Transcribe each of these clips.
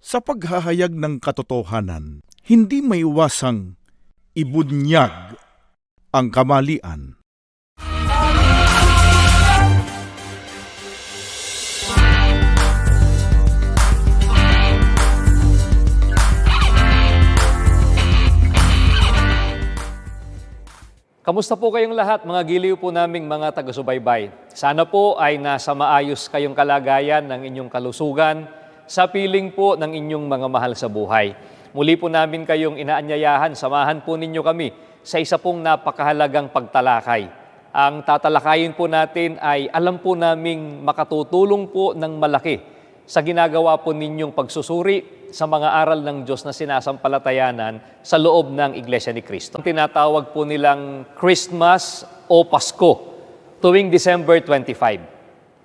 Sa paghahayag ng katotohanan, hindi maiwasang ibunyag ang kamalian. Kamusta po kayong lahat, mga giliw po naming mga taga-subaybay? Sana po ay nasa maayos kayong kalagayan ng inyong kalusugan sa piling po ng inyong mga mahal sa buhay. Muli po namin kayong inaanyayahan, samahan po ninyo kami sa isa pong napakahalagang pagtalakay. Ang tatalakayin po natin ay alam po naming makatutulong po ng malaki sa ginagawa po ninyong pagsusuri sa mga aral ng Diyos na sinasampalatayanan sa loob ng Iglesia ni Cristo. Tinatawag po nilang Christmas o Pasko tuwing December 25.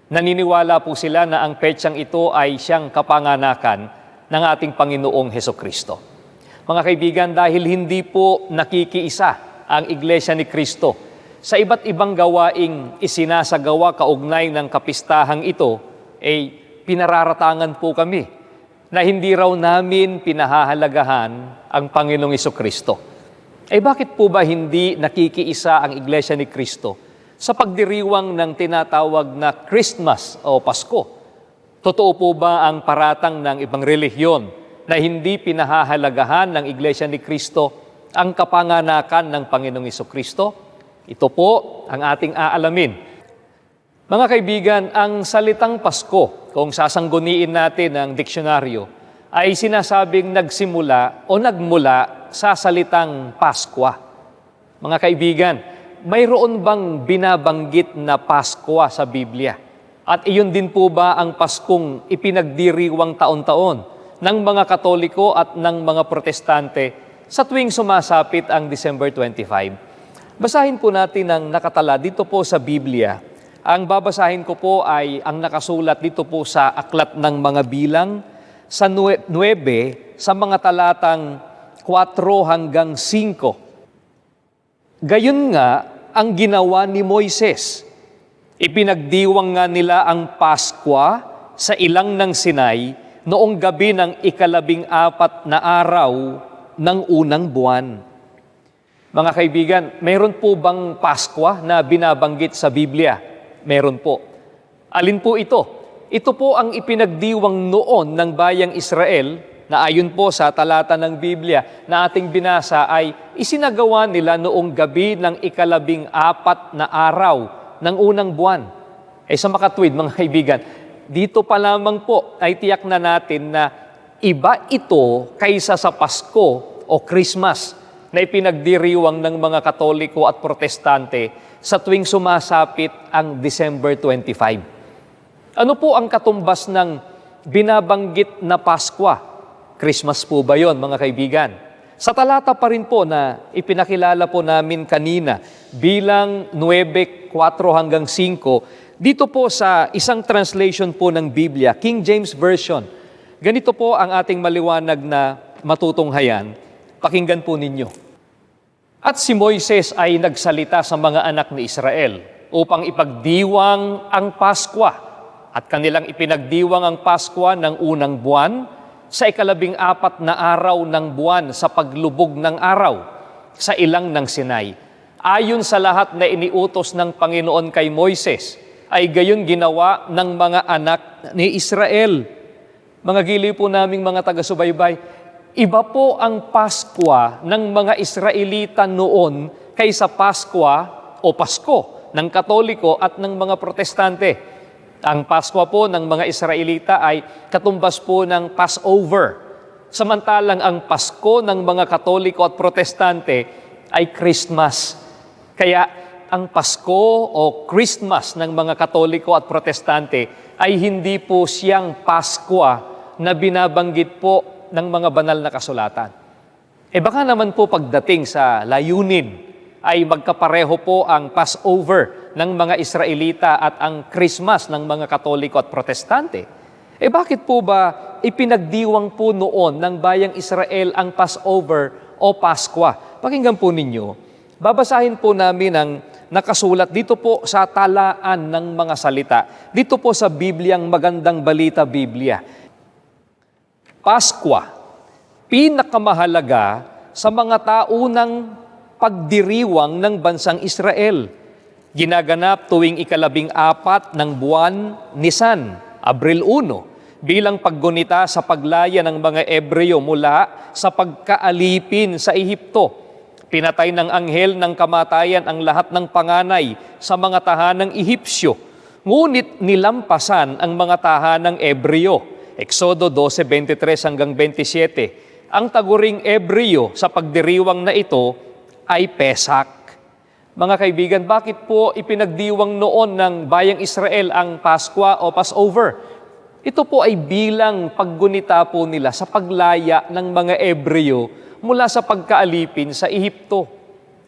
Naniniwala po sila na ang petsang ito ay siyang kapanganakan ng ating Panginoong Hesukristo. Mga kaibigan, dahil hindi po nakikiisa ang Iglesia ni Cristo sa iba't ibang gawaing isinasagawa kaugnay ng kapistahang ito, pinararatangan po kami na hindi raw namin pinahahalagahan ang Panginoong Hesukristo. Bakit po ba hindi nakikiisa ang Iglesia ni Cristo sa pagdiriwang ng tinatawag na Christmas o Pasko? Totoo po ba ang paratang ng ibang relihiyon na hindi pinahahalagahan ng Iglesia ni Cristo ang kapanganakan ng Panginoong Hesukristo? Ito po ang ating aalamin. Mga kaibigan, ang salitang Pasko, kung sasangguniin natin ang diksyonaryo, ay sinasabing nagsimula o nagmula sa salitang Paskwa. Mga kaibigan, mayroon bang binabanggit na Paskwa sa Biblia? At iyon din po ba ang Paskong ipinagdiriwang taon-taon ng mga Katoliko at ng mga Protestante sa tuwing sumasapit ang December 25? Basahin po natin ang nakatala dito po sa Biblia. Ang babasahin ko po ay ang nakasulat dito po sa Aklat ng Mga Bilang sa 9 sa mga talatang 4 hanggang 5. Gayon nga ang ginawa ni Moises. Ipinagdiwang nga nila ang Paskwa sa ilang ng Sinai noong gabi ng 14 na araw ng unang buwan. Mga kaibigan, mayroon po bang Paskwa na binabanggit sa Biblia? Meron po. Alin po ito? Ito po ang ipinagdiwang noon ng bayang Israel na ayon po sa talata ng Biblia na ating binasa ay isinagawa nila noong gabi ng 14 na araw ng unang buwan. Sa makatwid, mga kaibigan, dito pa lamang po ay tiyak na natin na iba ito kaysa sa Pasko o Christmas na ipinagdiriwang ng mga Katoliko at Protestante sa tuwing sumasapit ang December 25. Ano po ang katumbas ng binabanggit na Paskwa? Christmas po ba yon, mga kaibigan? Sa talata pa rin po na ipinakilala po namin kanina bilang 9:4 hanggang 5, dito po sa isang translation po ng Biblia, King James Version, ganito po ang ating maliwanag na matutunghayan. Pakinggan po ninyo. At si Moises ay nagsalita sa mga anak ni Israel upang ipagdiwang ang Paskwa. At kanilang ipinagdiwang ang Paskwa ng unang buwan sa 14 na araw ng buwan sa paglubog ng araw sa ilang ng Sinai. Ayon sa lahat na iniutos ng Panginoon kay Moises, ay gayon ginawa ng mga anak ni Israel. Mga giliw po naming mga taga-subaybay, iba po ang Paskwa ng mga Israelita noon kaysa Paskwa o Pasko ng Katoliko at ng mga Protestante. Ang Paskwa po ng mga Israelita ay katumbas po ng Passover. Samantalang ang Pasko ng mga Katoliko at Protestante ay Christmas. Kaya ang Pasko o Christmas ng mga Katoliko at Protestante ay hindi po siyang Paskwa na binabanggit po ng mga banal na kasulatan. Baka naman po pagdating sa layunin ay magkapareho po ang Passover ng mga Israelita at ang Christmas ng mga Katoliko at Protestante. Bakit po ba ipinagdiwang po noon ng bayang Israel ang Passover o Paskwa? Pakinggan po ninyo. Babasahin po namin ang nakasulat dito po sa talaan ng mga salita. Dito po sa Bibliang Magandang Balita Biblia. Paskwa, pinakamahalaga sa mga taunang pagdiriwang ng bansang Israel. Ginaganap tuwing ika-14 ng buwan Nisan, Abril 1, bilang paggunita sa paglaya ng mga Ebreo mula sa pagkaalipin sa Ehipto. Pinatay ng anghel ng kamatayan ang lahat ng panganay sa mga tahanang Ehipsyo, ngunit nilampasan ang mga tahanang Ebreo. Exodo 12:23 hanggang 27. Ang taguring Ebreo sa pagdiriwang na ito ay Pesak. Mga kaibigan, bakit po ipinagdiwang noon ng bayang Israel ang Paskwa o Passover? Ito po ay bilang paggunita po nila sa paglaya ng mga Ebreo mula sa pagkaalipin sa Ehipto.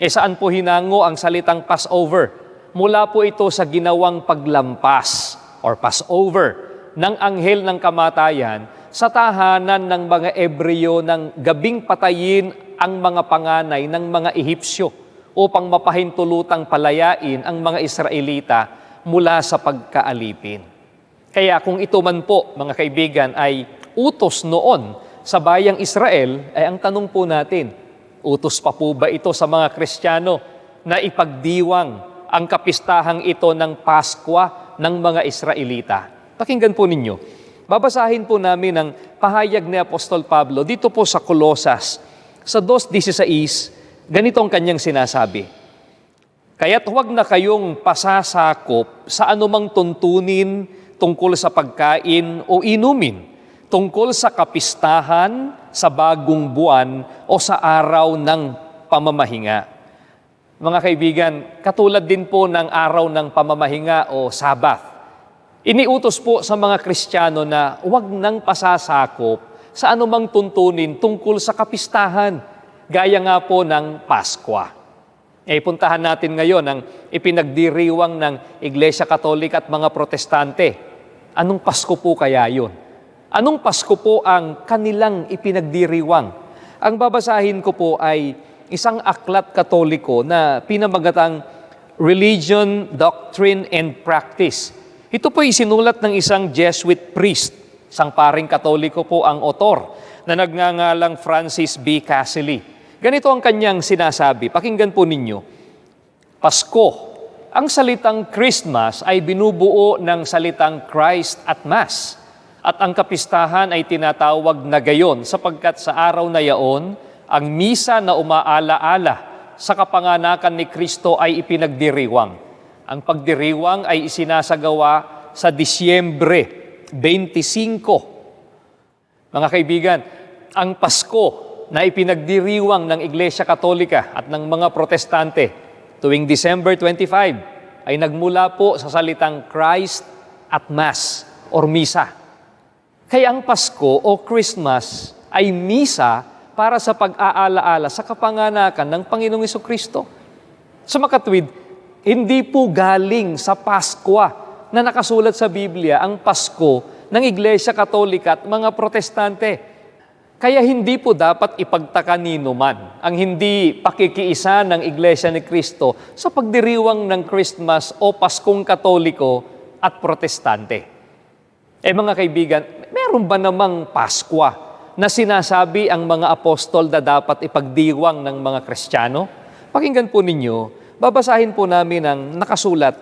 Saan po hinango ang salitang Passover? Mula po ito sa ginawang paglampas or Passover ng anghel ng kamatayan sa tahanan ng mga Ebreo ng gabing patayin ang mga panganay ng mga Ehipsyo upang mapahintulutang palayain ang mga Israelita mula sa pagkaalipin. Kaya kung ito man po, mga kaibigan, ay utos noon sa bayang Israel, ay ang tanong po natin, utos pa po ba ito sa mga Kristiyano na ipagdiwang ang kapistahang ito ng Paskwa ng mga Israelita? Pakinggan po ninyo. Babasahin po namin ang pahayag ni Apostol Pablo dito po sa Colosas, sa 2:16, ganito ang kanyang sinasabi. Kaya't huwag na kayong pasasakop sa anumang tuntunin tungkol sa pagkain o inumin, tungkol sa kapistahan, sa bagong buwan o sa araw ng pamamahinga. Mga kaibigan, katulad din po ng araw ng pamamahinga o Sabbath, iniutos po sa mga Kristiyano na huwag nang pasasakop sa anumang tuntunin tungkol sa kapistahan, gaya nga po ng Paskwa. Puntahan natin ngayon ang ipinagdiriwang ng Iglesia Katolika at mga Protestante. Anong Pasko po kaya yun? Anong Pasko po ang kanilang ipinagdiriwang? Ang babasahin ko po ay isang aklat Katoliko na pinamagatang Religion, Doctrine, and Practice. Ito po isinulat ng isang Jesuit priest, isang paring Katoliko po ang author, na nagngangalang Francis B. Cassily. Ganito ang kanyang sinasabi, pakinggan po ninyo. Pasko, ang salitang Christmas ay binubuo ng salitang Christ at Mass, at ang kapistahan ay tinatawag na gayon sapagkat sa araw na yaon, ang misa na umaala-ala sa kapanganakan ni Kristo ay ipinagdiriwang. Ang pagdiriwang ay isinasagawa sa Disyembre 25. Mga kaibigan, ang Pasko na ipinagdiriwang ng Iglesia Katolika at ng mga Protestante tuwing December 25 ay nagmula po sa salitang Christ at Mass or Misa. Kaya ang Pasko o Christmas ay misa para sa pag-aalaala sa kapanganakan ng Panginoong Jesucristo. Sa makatwid, hindi po galing sa Paskwa na nakasulat sa Biblia ang Pasko ng Iglesia Katolika at mga Protestante. Kaya hindi po dapat ipagtaka nino man ang hindi pakikiisa ng Iglesia ni Kristo sa pagdiriwang ng Christmas o Paskong Katoliko at Protestante. Mga kaibigan, meron ba namang Paskwa na sinasabi ang mga apostol na dapat ipagdiwang ng mga Kristiyano? Pakinggan po ninyo. Babasahin po namin ang nakasulat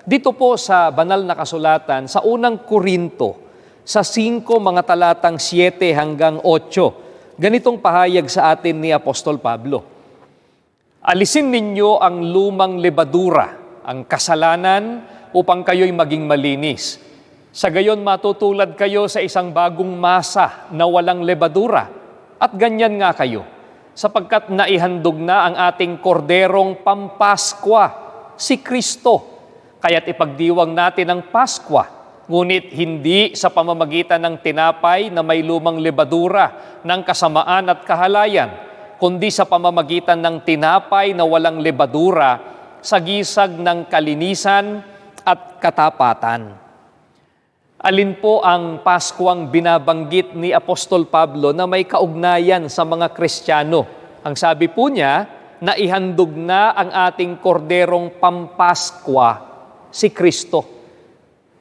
dito po sa banal na kasulatan sa unang Korinto, sa 5 mga talatang 7 hanggang 8. Ganitong pahayag sa atin ni Apostol Pablo. Alisin ninyo ang lumang lebadura, ang kasalanan, upang kayo'y maging malinis. Sa gayon matutulad kayo sa isang bagong masa na walang lebadura, at ganyan nga kayo. Sapagkat naihandog na ang ating korderong pampaskwa, si Kristo. Kaya't ipagdiwang natin ang Paskwa, ngunit hindi sa pamamagitan ng tinapay na may lumang lebadura ng kasamaan at kahalayan, kundi sa pamamagitan ng tinapay na walang lebadura sa gisag ng kalinisan at katapatan. Alin po ang Paskwang binabanggit ni Apostol Pablo na may kaugnayan sa mga Kristiyano? Ang sabi po niya, na ihandog na ang ating korderong pampaskwa, si Kristo.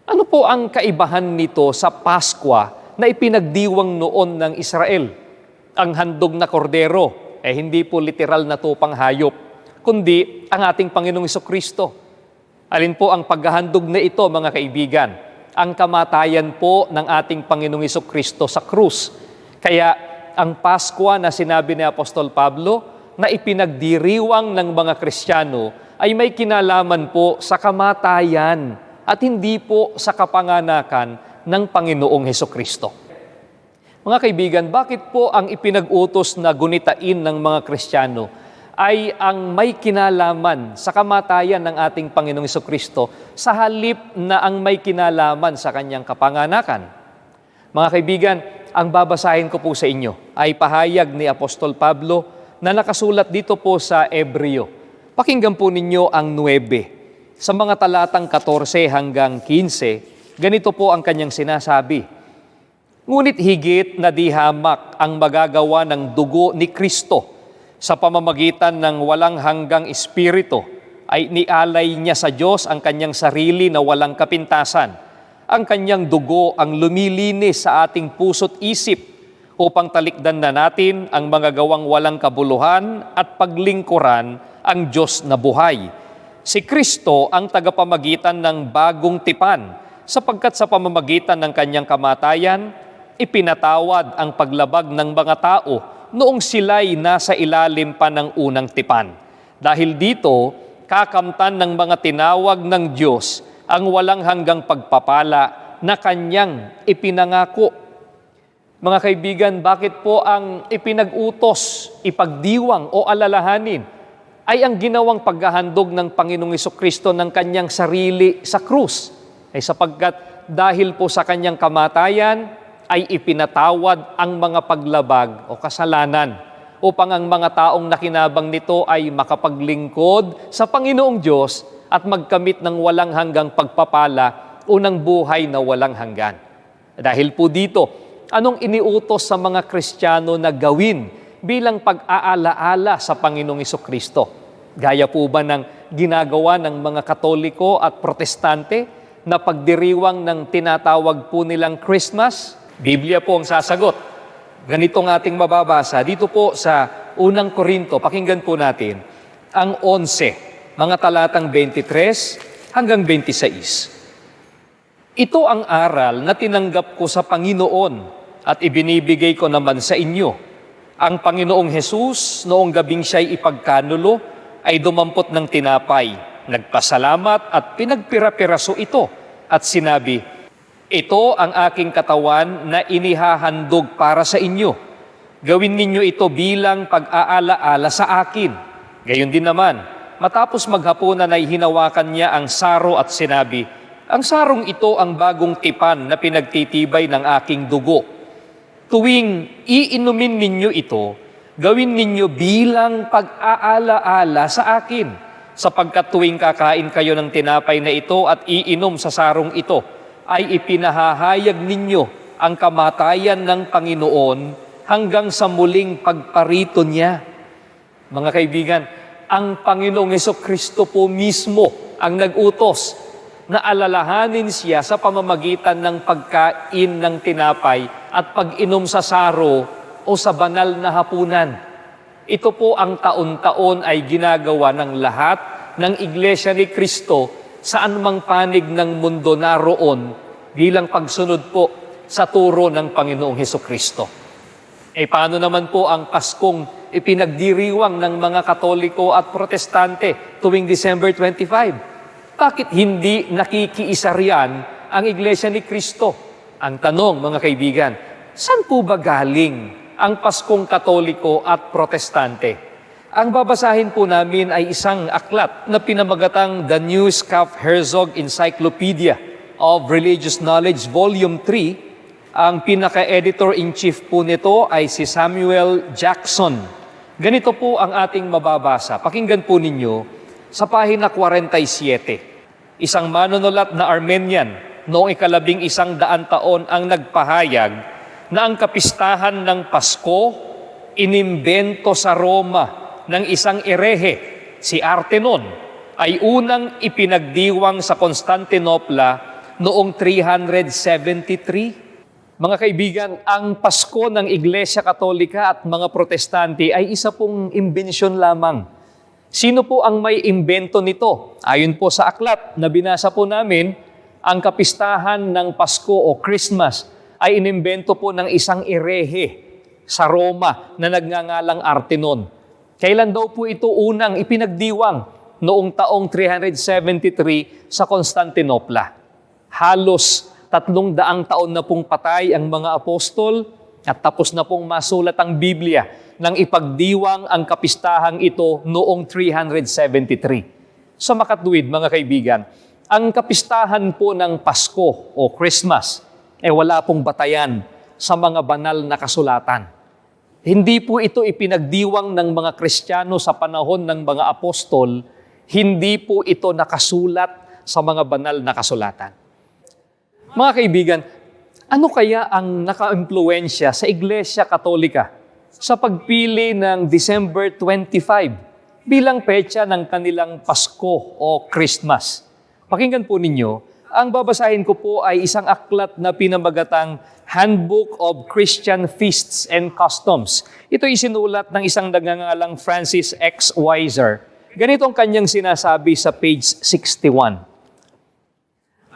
Ano po ang kaibahan nito sa Paskwa na ipinagdiwang noon ng Israel. Ang handog na kordero, hindi po literal na tupang hayop, kundi ang ating Panginoong Hesukristo. Alin po ang paghahandog na ito, mga kaibigan? Ang kamatayan po ng ating Panginoong Hesukristo sa krus. Kaya ang Pasko na sinabi ni Apostol Pablo na ipinagdiriwang ng mga Kristiyano ay may kinalaman po sa kamatayan at hindi po sa kapanganakan ng Panginoong Hesukristo. Mga kaibigan, bakit po ang ipinag-utos na gunitain ng mga Kristiyano ay ang may kinalaman sa kamatayan ng ating Panginoong Hesukristo sa halip na ang may kinalaman sa kanyang kapanganakan? Mga kaibigan, ang babasahin ko po sa inyo ay pahayag ni Apostol Pablo na nakasulat dito po sa Ebreo. Pakinggan po ninyo ang 9. Sa mga talatang 14 hanggang 15, ganito po ang kanyang sinasabi. Ngunit higit na di hamak ang magagawa ng dugo ni Kristo sa pamamagitan ng walang hanggang espiritu, ay nialay niya sa Diyos ang kanyang sarili na walang kapintasan. Ang kanyang dugo ang lumilinis sa ating puso't isip upang talikdan na natin ang mga gawang walang kabuluhan at paglingkuran ang Diyos na buhay. Si Kristo ang tagapamagitan ng bagong tipan, sapagkat sa pamamagitan ng kanyang kamatayan, ipinatawad ang paglabag ng mga tao noong sila'y nasa ilalim pa ng unang tipan. Dahil dito, kakamtan ng mga tinawag ng Diyos ang walang hanggang pagpapala na kanyang ipinangako. Mga kaibigan, bakit po ang ipinag-utos, ipagdiwang o alalahanin ay ang ginawang paghahandog ng Panginoong Hesukristo ng kanyang sarili sa krus? Ay sapagkat dahil po sa kanyang kamatayan, ay ipinatawad ang mga paglabag o kasalanan upang ang mga taong nakinabang nito ay makapaglingkod sa Panginoong Diyos at magkamit ng walang hanggang pagpapala o ng buhay na walang hanggan. Dahil po dito, anong iniutos sa mga Kristiyano na gawin bilang pag-aalaala sa Panginoong Hesukristo? Gaya po ba ng ginagawa ng mga Katoliko at Protestante na pagdiriwang ng tinatawag po nilang Christmas? Biblia po ang sasagot. Ganito ang ating mababasa dito po sa unang Korinto. Pakinggan po natin ang 11, mga talatang 23 hanggang 26. Ito ang aral na tinanggap ko sa Panginoon at ibinibigay ko naman sa inyo. Ang Panginoong Hesus, noong gabing siya'y ipagkanulo, ay dumampot ng tinapay, nagpasalamat at pinagpira-piraso ito at sinabi, ito ang aking katawan na inihahandog para sa inyo. Gawin ninyo ito bilang pag-aalaala sa akin. Gayon din naman, matapos maghapunan ay hinawakan niya ang saro at sinabi, ang sarong ito ang bagong tipan na pinagtitibay ng aking dugo. Tuwing iinumin ninyo ito, gawin ninyo bilang pag-aalaala sa akin, sapagkat tuwing kakain kayo ng tinapay na ito at iinom sa sarong ito, ay ipinahahayag ninyo ang kamatayan ng Panginoon hanggang sa muling pagparito niya. Mga kaibigan, ang Panginoong Hesukristo po mismo ang nag-utos na alalahanin siya sa pamamagitan ng pagkain ng tinapay at pag-inom sa saro o sa banal na hapunan. Ito po ang taon-taon ay ginagawa ng lahat ng Iglesia ni Kristo saan mang panig ng mundo naroon bilang pagsunod po sa turo ng Panginoong Hesukristo. Paano naman po ang Paskong ipinagdiriwang ng mga Katoliko at Protestante tuwing December 25? Bakit hindi nakikiisa riyan ang Iglesia ni Kristo? Ang tanong, mga kaibigan, saan po ba galing ang Paskong Katoliko at Protestante? Ang babasahin po namin ay isang aklat na pinamagatang The New Schaff-Herzog Encyclopedia of Religious Knowledge, Volume 3. Ang pinaka-editor-in-chief po nito ay si Samuel Jackson. Ganito po ang ating mababasa. Pakinggan po ninyo sa pahina 47. Isang manunulat na Armenian noong 1,100 taon ang nagpahayag na ang kapistahan ng Pasko inimbento sa Roma ng isang erehe, si Artenon, ay unang ipinagdiwang sa Constantinopla noong 373. Mga kaibigan, ang Pasko ng Iglesia Katolika at mga Protestante ay isa pong imbensyon lamang. Sino po ang may imbento nito? Ayon po sa aklat na binasa po namin, ang kapistahan ng Pasko o Christmas ay inimbento po ng isang erehe sa Roma na nagngangalang Artenon. Kailan daw po ito unang ipinagdiwang? Noong taong 373 sa Constantinopla. Halos 300 taon na pong patay ang mga apostol at tapos na pong masulat ang Biblia nang ipagdiwang ang kapistahang ito noong 373. Sa makatuwid, mga kaibigan, ang kapistahan po ng Pasko o Christmas ay wala pong batayan sa mga banal na kasulatan. Hindi po ito ipinagdiwang ng mga Kristiyano sa panahon ng mga apostol, hindi po ito nakasulat sa mga banal na kasulatan. Mga kaibigan, ano kaya ang naka-impluwensya sa Iglesia Katolika sa pagpili ng December 25 bilang petsa ng kanilang Pasko o Christmas? Pakinggan po ninyo, ang babasahin ko po ay isang aklat na pinamagatang Handbook of Christian Feasts and Customs. Ito ay sinulat ng isang nagngangalang Francis X. Weiser. Ganito ang kanyang sinasabi sa page 61.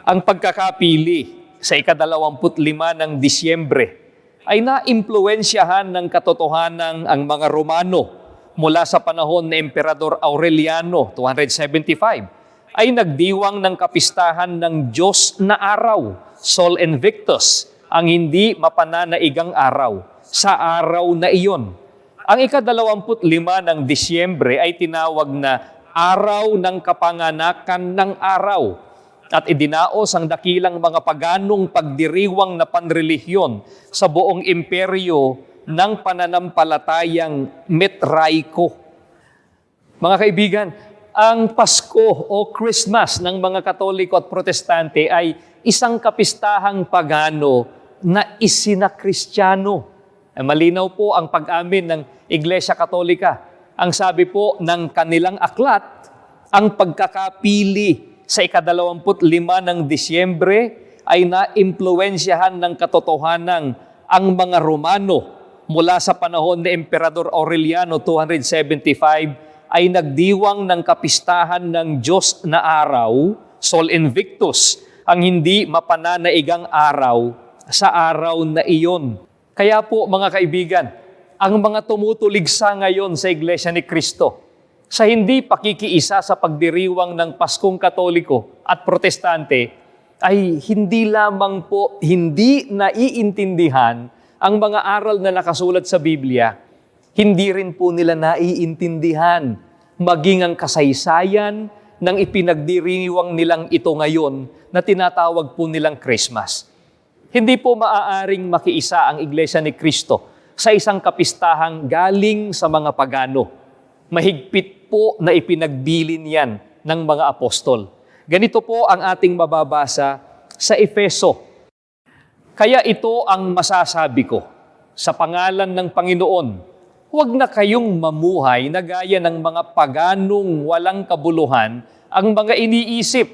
Ang pagkakapili sa ika-25 ng Disyembre ay naimpluwensyahan ng katotohanan ang mga Romano mula sa panahon ni Emperador Aureliano, 275, ay nagdiwang ng kapistahan ng Diyos na araw, Sol Invictus, ang hindi mapananaigang araw, sa araw na iyon. Ang ika-25 ng Disyembre ay tinawag na Araw ng Kapanganakan ng Araw at idinaos ang dakilang mga paganong pagdiriwang na panrelihiyon sa buong imperyo ng pananampalatayang Metraiko. Mga kaibigan, ang Pasko o Christmas ng mga Katoliko at Protestante ay isang kapistahang pagano na isinakristyano. Malinaw po ang pag-amin ng Iglesia Katolika. Ang sabi po ng kanilang aklat, ang pagkakapili sa ika-25 ng Disyembre ay naimpluwensyahan ng katotohanan ang mga Romano mula sa panahon ni Emperador Aureliano 275 ay nagdiwang ng kapistahan ng Diyos na araw, Sol Invictus, ang hindi mapananaigang araw sa araw na iyon. Kaya po mga kaibigan, ang mga tumutuligsa ngayon sa Iglesia ni Cristo sa hindi pakikiisa sa pagdiriwang ng Paskong Katoliko at Protestante ay hindi lamang po hindi naiintindihan ang mga aral na nakasulat sa Biblia, hindi rin po nila naiintindihan maging ang kasaysayan ng ipinagdiriwang nilang ito ngayon na tinatawag po nilang Christmas. Hindi po maaaring makiisa ang Iglesia ni Cristo sa isang kapistahang galing sa mga pagano. Mahigpit po na ipinagbilin yan ng mga apostol. Ganito po ang ating mababasa sa Efeso. Kaya ito ang masasabi ko, sa pangalan ng Panginoon, huwag na kayong mamuhay na gaya ng mga paganong walang kabuluhan ang mga iniisip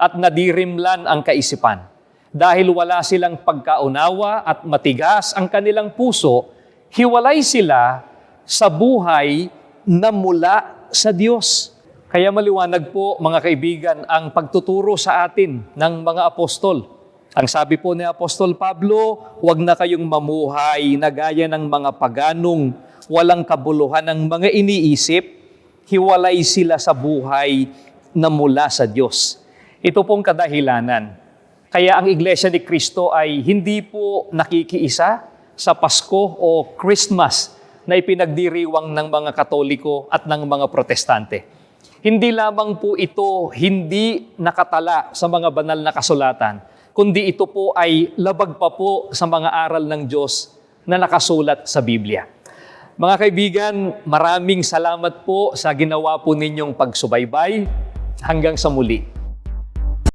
at nadirimlan ang kaisipan. Dahil wala silang pagkaunawa at matigas ang kanilang puso, hiwalay sila sa buhay na mula sa Diyos. Kaya maliwanag po, mga kaibigan, ang pagtuturo sa atin ng mga apostol. Ang sabi po ni Apostol Pablo, huwag na kayong mamuhay na gaya ng mga paganong walang kabuluhan ng mga iniisip, hiwalay sila sa buhay na mula sa Diyos. Ito pong kadahilanan. Kaya ang Iglesia ni Cristo ay hindi po nakikiisa sa Pasko o Christmas na ipinagdiriwang ng mga Katoliko at ng mga Protestante. Hindi lamang po ito hindi nakatala sa mga banal na kasulatan, kundi ito po ay labag pa po sa mga aral ng Diyos na nakasulat sa Biblia. Mga kaibigan, maraming salamat po sa ginawa po ninyong pagsubaybay. Hanggang sa muli.